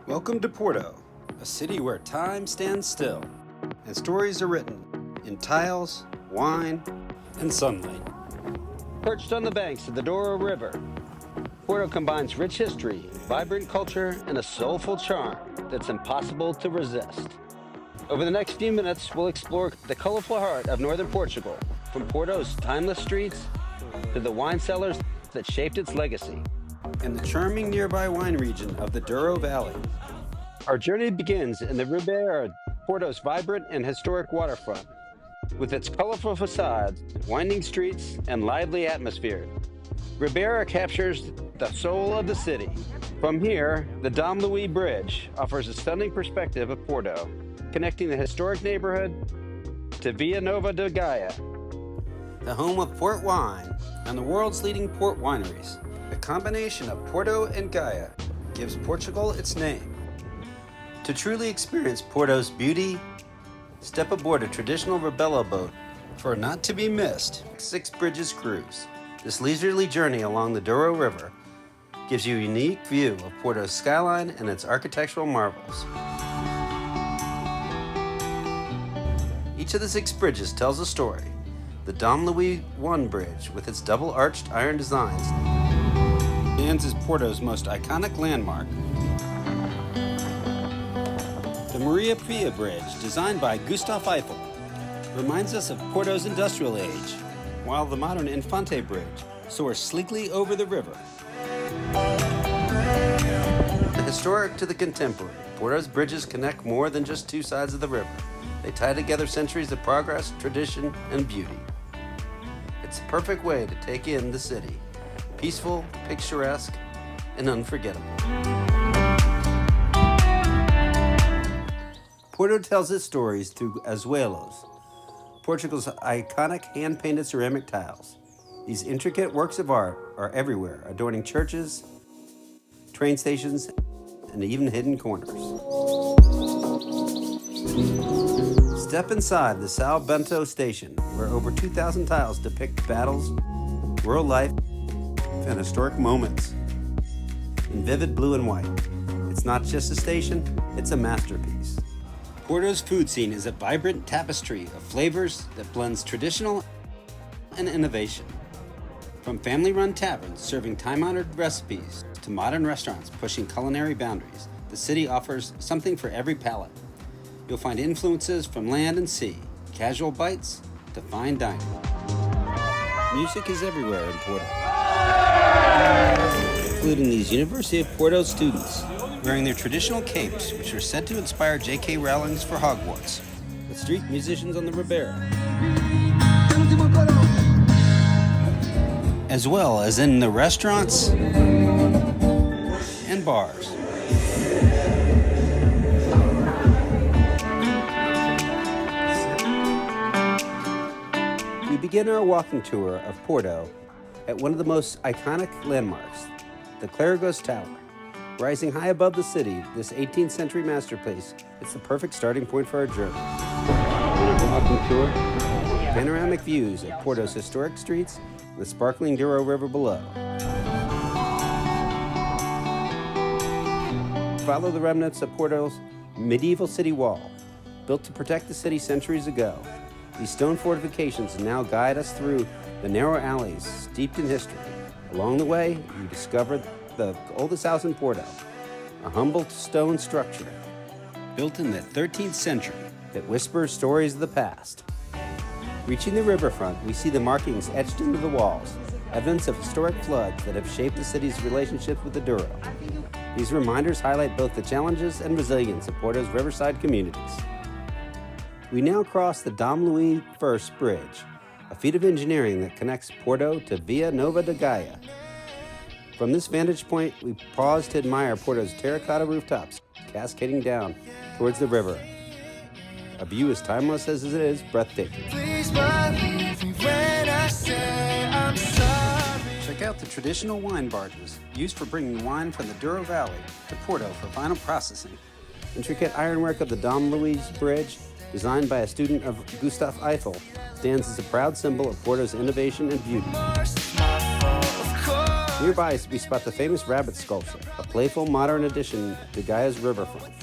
Welcome to Porto, a city where time stands still and stories are written in tiles, wine, and sunlight. Perched on the banks of the Douro River, Porto combines rich history, vibrant culture, and a soulful charm that's impossible to resist. Over the next few minutes, we'll explore the colorful heart of northern Portugal, from Porto's timeless streets to the wine cellars that shaped its legacy, and the charming nearby wine region of the Douro Valley. Our journey begins in the Ribeira, Porto's vibrant and historic waterfront. With its colorful facades, winding streets, and lively atmosphere, Ribeira captures the soul of the city. From here, the Dom Luís Bridge offers a stunning perspective of Porto, connecting the historic neighborhood to Via Nova de Gaia, the home of port wine and the world's leading port wineries. The combination of Porto and Gaia gives Portugal its name. To truly experience Porto's beauty, step aboard a traditional Rebelo boat for a not-to-be-missed 6 Bridges cruise. This leisurely journey along the Douro River gives you a unique view of Porto's skyline and its architectural marvels. Each of the 6 bridges tells a story. The Dom Luís I Bridge, with its double-arched iron designs, stands as Porto's most iconic landmark. The Maria Pia Bridge, designed by Gustave Eiffel, reminds us of Porto's industrial age, while the modern Infante Bridge soars sleekly over the river. The historic to the contemporary, Porto's bridges connect more than just 2 sides of the river. They tie together centuries of progress, tradition, and beauty. It's a perfect way to take in the city. Peaceful, picturesque, and unforgettable. Porto tells its stories through azuelos, Portugal's iconic hand-painted ceramic tiles. These intricate works of art are everywhere, adorning churches, train stations, and even hidden corners. Step inside the São Bento station, where over 2,000 tiles depict battles, rural life, and historic moments in vivid blue and white. It's not just a station, it's a masterpiece. Porto's food scene is a vibrant tapestry of flavors that blends traditional and innovation. From family-run taverns serving time-honored recipes to modern restaurants pushing culinary boundaries, the city offers something for every palate. You'll find influences from land and sea, casual bites to fine dining. Music is everywhere in Porto, including these University of Porto students wearing their traditional capes, which are said to inspire J.K. Rowling's for Hogwarts, the street musicians on the Ribeira, as well as in the restaurants and bars. We begin our walking tour of Porto at one of the most iconic landmarks, the Clérigos Tower. Rising high above the city, this 18th century masterpiece is the perfect starting point for our journey. Walking tour, panoramic views of Porto's historic streets and the sparkling Douro River below. Follow the remnants of Porto's medieval city wall, built to protect the city centuries ago. These stone fortifications now guide us through the narrow alleys steeped in history. Along the way, you discover the oldest house in Porto, a humble stone structure built in the 13th century that whispers stories of the past. Reaching the riverfront, we see the markings etched into the walls, evidence of historic floods that have shaped the city's relationship with the Douro. These reminders highlight both the challenges and resilience of Porto's riverside communities. We now cross the Dom Luís I Bridge, a feat of engineering that connects Porto to Via Nova de Gaia. From this vantage point, we pause to admire Porto's terracotta rooftops cascading down towards the river. A view as timeless as it is breathtaking. Check out the traditional wine barges used for bringing wine from the Douro Valley to Porto for final processing. Intricate ironwork of the Dom Luís Bridge, designed by a student of Gustave Eiffel, stands as a proud symbol of Porto's innovation and beauty. Nearby, we spot the famous rabbit sculpture, a playful modern addition to Gaia's riverfront.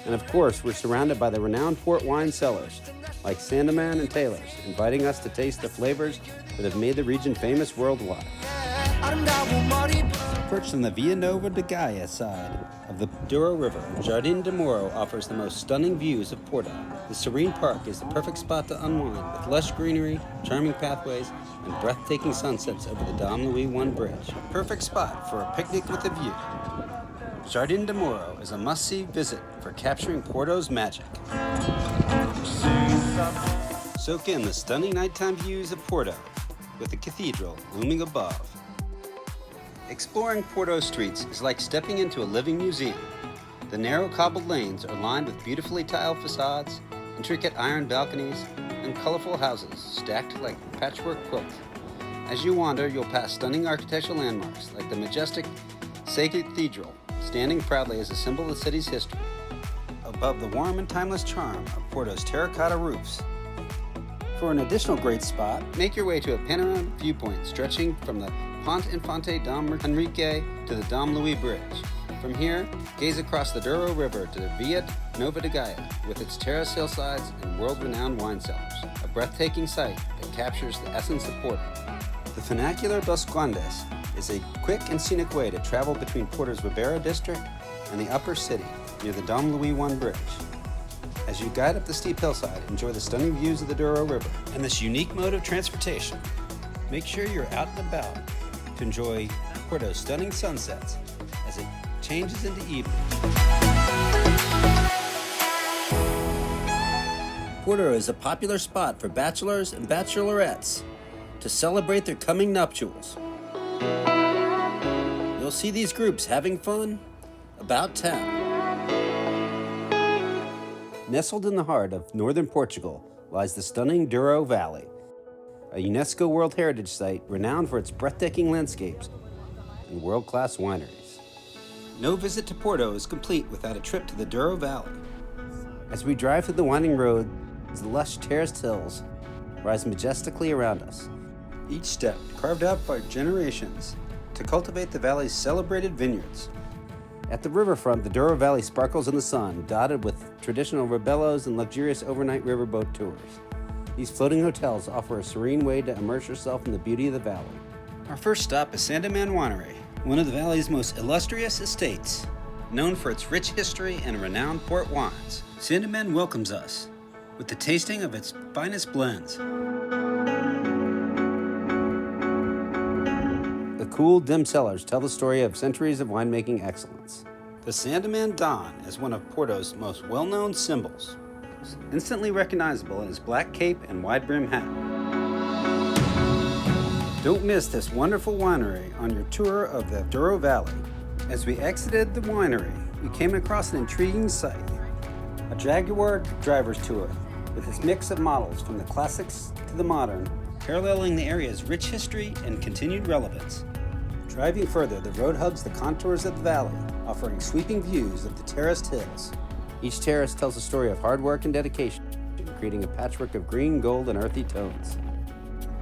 And of course, we're surrounded by the renowned port wine cellars, like Sandeman and Taylor's, inviting us to taste the flavors that have made the region famous worldwide. Perched on the Via Nova de Gaia side of the Douro River, Jardim de Moro offers the most stunning views of Porto. The serene park is the perfect spot to unwind, with lush greenery, charming pathways, and breathtaking sunsets over the Dom Luís I Bridge. A perfect spot for a picnic with a view. Jardim de Moro is a must-see visit for capturing Porto's magic. Soak in the stunning nighttime views of Porto, with the cathedral looming above. Exploring Porto's streets is like stepping into a living museum. The narrow cobbled lanes are lined with beautifully tiled facades, intricate iron balconies, and colorful houses stacked like patchwork quilts. As you wander, you'll pass stunning architectural landmarks like the majestic Sé Cathedral, standing proudly as a symbol of the city's history. Above the warm and timeless charm of Porto's terracotta roofs. For an additional great spot, make your way to a panoramic viewpoint stretching from the Ponte Infante Dom Henrique to the Dom Luís Bridge. From here, gaze across the Douro River to the Via Nova de Gaia with its terrace hillsides and world-renowned wine cellars, a breathtaking sight that captures the essence of Porto. The Funicular dos Condes is a quick and scenic way to travel between Porto's Ribeira district and the upper city near the Dom Luís I Bridge. As you guide up the steep hillside, enjoy the stunning views of the Douro River and this unique mode of transportation. Make sure you're out and about to enjoy Porto's stunning sunsets as it changes into evening. Porto is a popular spot for bachelors and bachelorettes to celebrate their coming nuptials. You'll see these groups having fun about town. Nestled in the heart of northern Portugal lies the stunning Douro Valley, a UNESCO World Heritage Site renowned for its breathtaking landscapes and world-class wineries. No visit to Porto is complete without a trip to the Douro Valley. As we drive through the winding road, the lush terraced hills rise majestically around us, each step carved out by generations to cultivate the valley's celebrated vineyards. At the riverfront, the Douro Valley sparkles in the sun, dotted with traditional rebellos and luxurious overnight riverboat tours. These floating hotels offer a serene way to immerse yourself in the beauty of the valley. Our first stop is Sandeman Winery, one of the valley's most illustrious estates, known for its rich history and renowned port wines. Sandeman welcomes us with the tasting of its finest blends. The cool, dim cellars tell the story of centuries of winemaking excellence. The Sandeman Don is one of Porto's most well-known symbols, instantly recognizable in his black cape and wide-brim hat. Don't miss this wonderful winery on your tour of the Douro Valley. As we exited the winery, we came across an intriguing sight, a Jaguar driver's tour with its mix of models from the classics to the modern, paralleling the area's rich history and continued relevance. Driving further, the road hugs the contours of the valley, offering sweeping views of the terraced hills. Each terrace tells a story of hard work and dedication, creating a patchwork of green, gold, and earthy tones.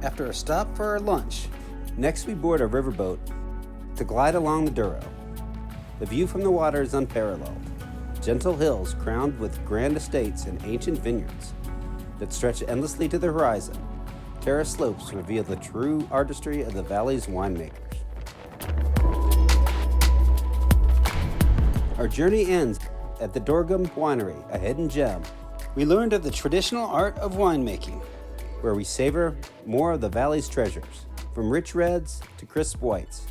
After a stop for our lunch, next we board a riverboat to glide along the Douro. The view from the water is unparalleled. Gentle hills crowned with grand estates and ancient vineyards that stretch endlessly to the horizon. Terrace slopes reveal the true artistry of the valley's winemakers. Our journey ends at the Dorgum Winery, a hidden gem. We learned of the traditional art of winemaking, where we savor more of the valley's treasures. From rich reds to crisp whites,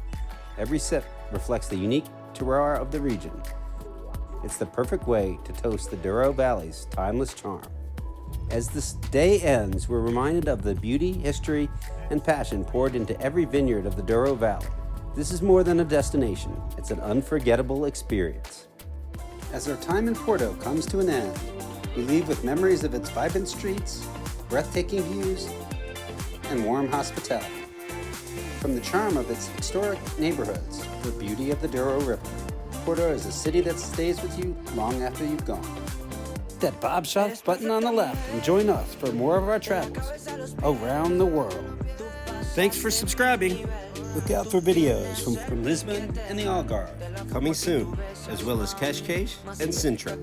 every sip reflects the unique terroir of the region. It's the perfect way to toast the Douro Valley's timeless charm. As this day ends, we're reminded of the beauty, history, and passion poured into every vineyard of the Douro Valley. This is more than a destination, it's an unforgettable experience. As our time in Porto comes to an end, we leave with memories of its vibrant streets, breathtaking views, and warm hospitality. From the charm of its historic neighborhoods to the beauty of the Douro River, Porto is a city that stays with you long after you've gone. Hit that Bob Shops button on the left and join us for more of our travels around the world. Thanks for subscribing. Look out for videos from Lisbon and the Algarve coming soon, as well as Cascais and Sintra.